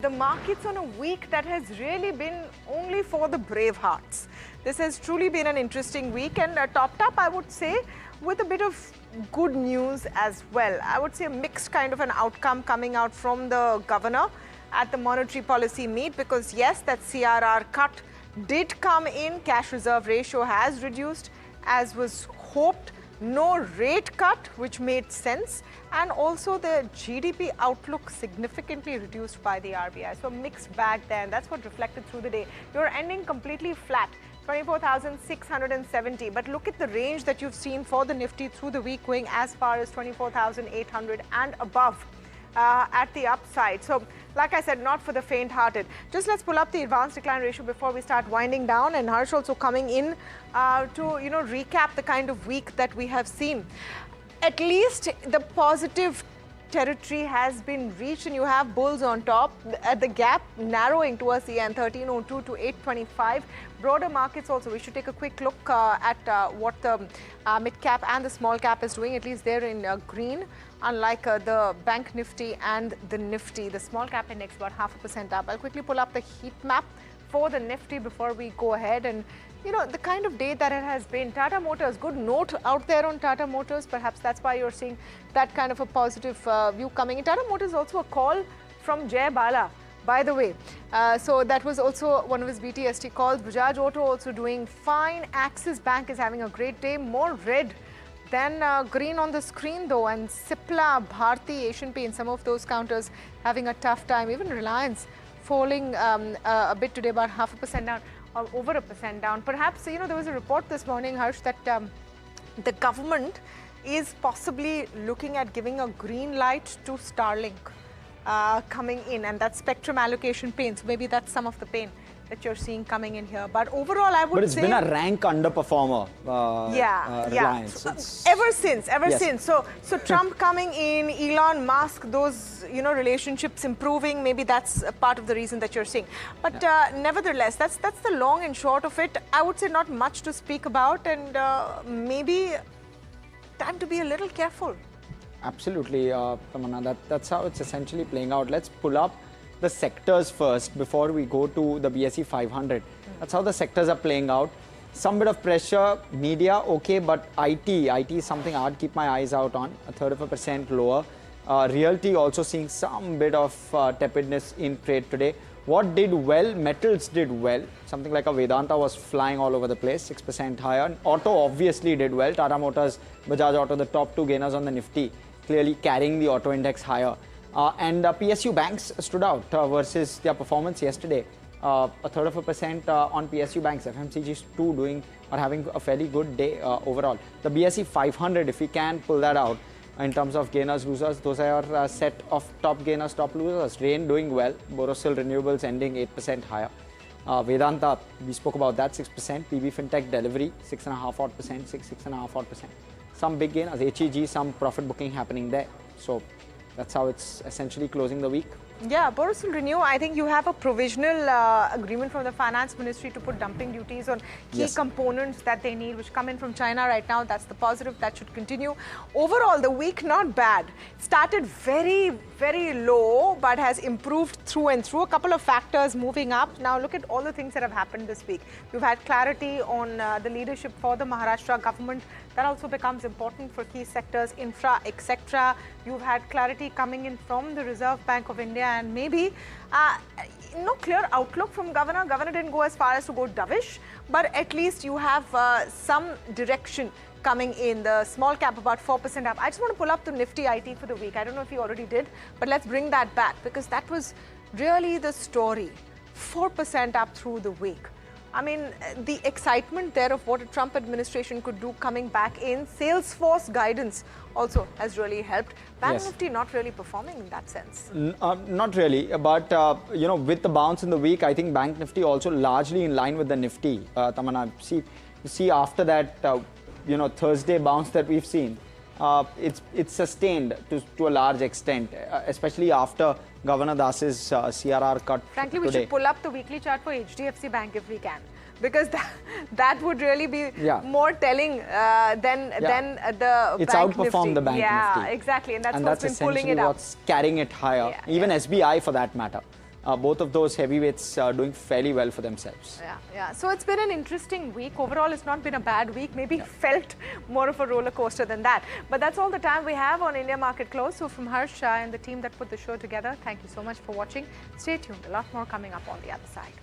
the markets on a week that has really been only for the brave hearts. This has truly been an interesting week, and topped up, I would say, with a bit of good news as well. I would say a mixed kind of an outcome coming out from the governor at the monetary policy meet, because yes, that CRR cut did come in. Cash reserve ratio has reduced as was hoped. No rate cut, which made sense, and also the GDP outlook significantly reduced by the RBI. So mixed bag there, and that's what reflected through the day. You're ending completely flat, 24,670. But look at the range that you've seen for the Nifty through the week, going as far as 24,800 and above at the upside. So like I said, not for the faint-hearted. Just let's pull up the advanced decline ratio before we start winding down, and Harsh also coming in to recap the kind of week that we have seen. At least the positive territory has been reached, and you have bulls on top at the gap narrowing towards the end, 1302 to 825. Broader markets also, we should take a quick look at what the mid cap and the small cap is doing. At least they're in green, unlike the bank Nifty and the Nifty. The small cap index about 0.5% up. I'll quickly pull up the heat map for the Nifty before we go ahead. And the kind of day that it has been. Tata Motors, good note out there on Tata Motors. Perhaps that's why you're seeing that kind of a positive view coming in. Tata Motors also a call from Jay Bala, by the way. So that was also one of his BTST calls. Bajaj Auto also doing fine. Axis Bank is having a great day. More red than green on the screen though. And Cipla, Bharti, Asian Paint, some of those counters having a tough time. Even Reliance falling a bit today, about 0.5% down. Or over 1% down. Perhaps, there was a report this morning, Harsh, that the government is possibly looking at giving a green light to Starlink coming in, and that spectrum allocation pain. So maybe that's some of the pain that you're seeing coming in here. But overall, I would say... But it's been a rank underperformer, Reliance. Ever since. So Trump coming in, Elon Musk, those, relationships improving, maybe that's a part of the reason that you're seeing. But nevertheless, that's the long and short of it. I would say not much to speak about, and maybe time to be a little careful. Absolutely, Tamanna. That's how it's essentially playing out. Let's pull up the sectors first before we go to the BSE 500. That's how the sectors are playing out. Some bit of pressure, media, okay, but IT is something I'd keep my eyes out on, 1/3% lower. Realty also seeing some bit of tepidness in trade today. What did well? Metals did well. Something like a Vedanta was flying all over the place, 6% higher. Auto obviously did well. Tata Motors, Bajaj Auto, the top two gainers on the Nifty, clearly carrying the auto index higher. And PSU banks stood out versus their performance yesterday. 1/3% on PSU banks. FMCGs too doing or having a fairly good day overall. The BSE 500, if we can pull that out in terms of gainers, losers, those are your set of top gainers, top losers. Rain doing well. Borosil Renewables ending 8% higher. Vedanta, we spoke about that, 6%. PB Fintech Delivery, 6.5%, 6.5%. Some big gainers. HEG, some profit booking happening there. So that's how it's essentially closing the week. Yeah, Borosil Renew, I think you have a provisional agreement from the Finance Ministry to put dumping duties on key components that they need, which come in from China right now. That's the positive. That should continue. Overall, the week not bad. Started very, very low, but has improved through and through. A couple of factors moving up. Now look at all the things that have happened this week. You've had clarity on the leadership for the Maharashtra government. That also becomes important for key sectors, infra, etc. You've had clarity coming in from the Reserve Bank of India, and maybe no clear outlook from Governor. Governor didn't go as far as to go dovish, but at least you have some direction coming in. The small cap about 4% up. I just want to pull up the Nifty IT for the week. I don't know if you already did, but let's bring that back, because that was really the story. 4% up through the week. I mean, the excitement there of what a Trump administration could do coming back in. Salesforce guidance also has really helped. Bank Nifty not really performing in that sense. Not really, but with the bounce in the week, I think Bank Nifty also largely in line with the Nifty. Tamanna, see after that, Thursday bounce that we've seen, it's sustained to a large extent, especially after Governor Das's CRR cut. Frankly, we should pull up the weekly chart for HDFC Bank if we can, because that would really be more telling than the it's Bank outperformed Nifty. the Bank Nifty. Yeah, exactly, and that's what's been pulling it up. What's carrying it higher. Even SBI for that matter. both of those heavyweights doing fairly well for themselves. Yeah. So it's been an interesting week. Overall, it's not been a bad week. Maybe felt more of a roller coaster than that. But that's all the time we have on India Market Close. So from Harsh and the team that put the show together, thank you so much for watching. Stay tuned. A lot more coming up on the other side.